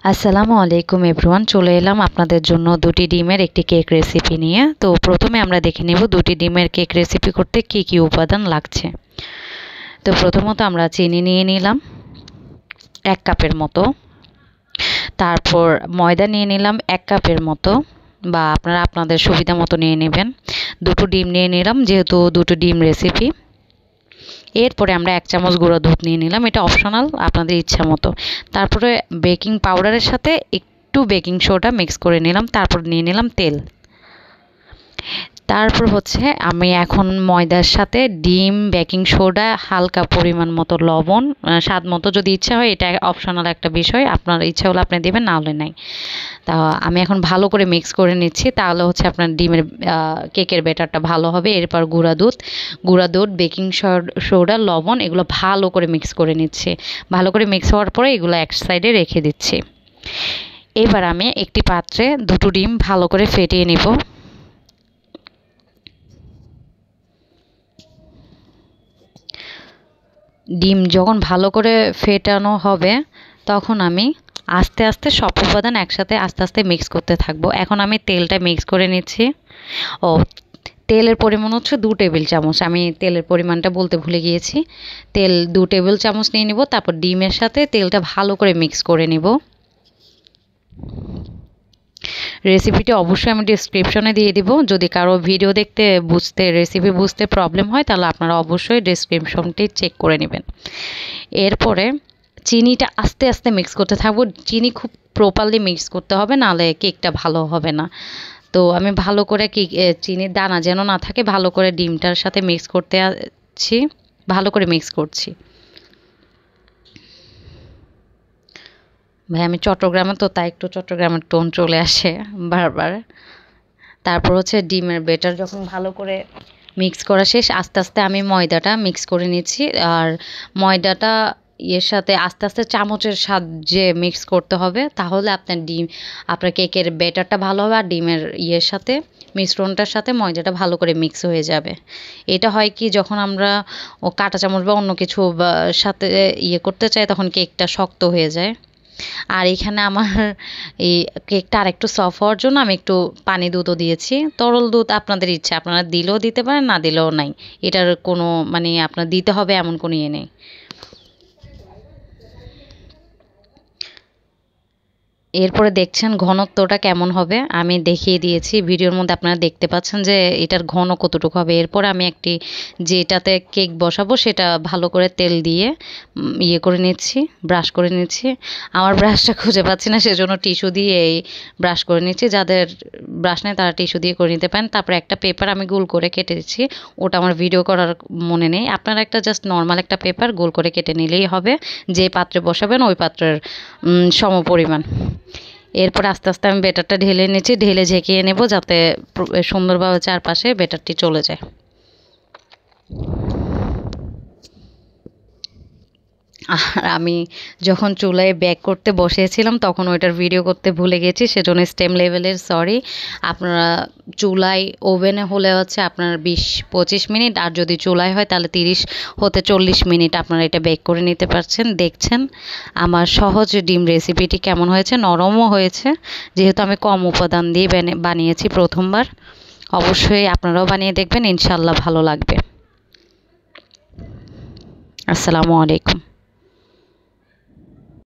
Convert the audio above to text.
আসসালামু আলাইকুম এভরিওয়ান, চলে এলাম আপনাদের জন্য দুটি ডিমের একটি কেক রেসিপি নিয়ে। তো প্রথমে আমরা দেখে নেব দুটি ডিমের কেক রেসিপি করতে কি কি উপাদান লাগছে। তো প্রথমত আমরা চিনি নিয়ে নিলাম 1 কাপের মতো, তারপর ময়দা নিয়ে নিলাম 1 কাপের মতো, বা আপনারা আপনাদের সুবিধা মতো নিয়ে নেবেন। দুটো ডিম নিয়ে নিলাম, যেহেতু দুটো ডিম রেসিপি। এরপরে আমরা 1 চামচ গুঁড়ো দুধ নিয়ে নিলাম, এটা অপশনাল, আপনাদের ইচ্ছা মতো। তারপরে বেকিং পাউডারের সাথে একটু বেকিং সোডা মিক্স করে নিলাম, তারপর নিয়ে নিলাম তেল। তারপর হচ্ছে আমি এখন ময়দার সাথে ডিম, বেকিং সোডা, হালকা পরিমাণ মতো লবণ, স্বাদ মতো, যদি ইচ্ছা হয়, এটা অপশনাল একটা বিষয়, আপনার ইচ্ছা হলে আপনি দেবেন, না হলে নাই। তা আমি এখন ভালো করে মিক্স করে নিচ্ছি, তাহলে হচ্ছে আপনার ডিমের কেকের ব্যাটারটা ভালো হবে। এরপর গুঁড়া দুধ, বেকিং সোডা, লবণ, এগুলো ভালো করে মিক্স করে নিচ্ছি। ভালো করে মিক্স হওয়ার পরে এগুলো এক সাইডে রেখে দিচ্ছি। এবার আমি একটি পাত্রে দুটো ডিম ভালো করে ফেটিয়ে নিব। ডিম যখন ভালো করে ফেটানো হবে, তখন আমি আস্তে আস্তে সব উপাদান একসাথে আস্তে আস্তে মিক্স করতে থাকবো। এখন আমি তেলটা মিক্স করে নিচ্ছি। ও, তেলের পরিমাণ হচ্ছে 2 টেবিল চামচ, আমি তেলের পরিমাণটা বলতে ভুলে গিয়েছি। তেল 2 টেবিল চামচ নিয়ে নিব, তারপর ডিমের সাথে তেলটা ভালো করে মিক্স করে নিব। রেসিপিটি অবশ্যই আমি ডেসক্রিপশনে দিয়ে দিব। যদি কারো ভিডিও দেখতে রেসিপি বুঝতে প্রবলেম হয়, তাহলে আপনারা অবশ্যই ডেসক্রিপশনটি চেক করে নেবেন। এরপরে চিনিটা আস্তে আস্তে মিক্স করতে থাকবো। চিনি খুব প্রপারলি মিক্স করতে হবে, নাহলে কেকটা ভালো হবে না। তো আমি ভালো করে চিনির দানা যেন না থাকে, ভালো করে ডিমটার সাথে মিক্স করতে আছি, ভালো করে মিক্স করছি। ভাই আমি চট্টগ্রামে, তো তাই একটু চট্টগ্রামের টোন চলে আসে বারবার। তারপর হচ্ছে ডিমের ব্যাটার যখন ভালো করে মিক্স করা শেষ, আস্তে আস্তে আমি ময়দাটা মিক্স করে নিচ্ছি। আর ময়দাটা এর সাথে আস্তে আস্তে চামচের সাহায্যে মিক্স করতে হবে, তাহলে আপনার কেকের ব্যাটারটা ভালো হবে, আর ডিমের সাথে মিশ্রণটার সাথে ময়দাটা ভালো করে মিক্স হয়ে যাবে। এটা হয় কি, যখন আমরা কাঁটা চামচ বা অন্য কিছু সাথে করতে চাই, তখন কেকটা শক্ত হয়ে যায়। আর এখানে আমার এই কেকটা আরেকটু সফট হওয়ার জন্য আমি একটু পানি দুধও দিয়েছি। তরল দুধ আপনাদের ইচ্ছা, আপনারা দিলেও দিতে পারেন, না দিলেও নাই। এটার কোনো আপনার দিতে হবে এমন কোনো নেই। এরপরে দেখছেন ঘনত্বটা কেমন হবে, আমি দেখিয়ে দিয়েছি ভিডিওর মধ্যে, আপনারা দেখতে পাচ্ছেন যে এটার ঘন কতটুকু হবে। এরপর আমি যেটাতে কেক বসাবো সেটা ভালো করে তেল দিয়ে করে নিচ্ছি, ব্রাশ করে নিচ্ছি। আমার ব্রাশটা খুঁজে পাচ্ছি না, সেজন্য টিস্যু দিয়ে ব্রাশ করে নিচ্ছি। যাদের ব্রাশ নেই তারা টিস্যু দিয়ে করে নিতে পারেন। তারপর একটা পেপার আমি গোল করে কেটে দিচ্ছি, ওটা আমার ভিডিও করার মনে নেই। আপনারা একটা জাস্ট নর্মাল একটা পেপার গোল করে কেটে নিলেই হবে, যে পাত্রে বসাবেন ওই পাত্রের সমপরিমাণ। এরপর আস্তে আস্তে আমি ব্যাটারটা ঢেলে নিচ্ছি, ঢেলে ঝেঁকিয়ে নেব, যাতে সুন্দরভাবে চারপাশে ব্যাটারটি চলে যায়। আর আমি যখন চুলায় বেক করতে বসিয়েছিলাম, তখন ওইটার ভিডিও করতে ভুলে গেছি, সেজন্য স্টেম লেভেলের সরি। আপনারা চুলায়, ওভেনে হলে হচ্ছে আপনার 20-25 মিনিট, আর যদি চুলায় হয় তাহলে 30 হতে 40 মিনিট আপনারা এটা বেক করে নিতে পারছেন। দেখছেন আমার সহজ ডিম রেসিপিটি কেমন হয়েছে, নরমও হয়েছে, যেহেতু আমি কম উপাদান দিয়ে বানিয়েছি প্রথমবার। অবশ্যই আপনারাও বানিয়ে দেখবেন, ইনশাল্লাহ ভালো লাগবে। আসসালামু আলাইকুম।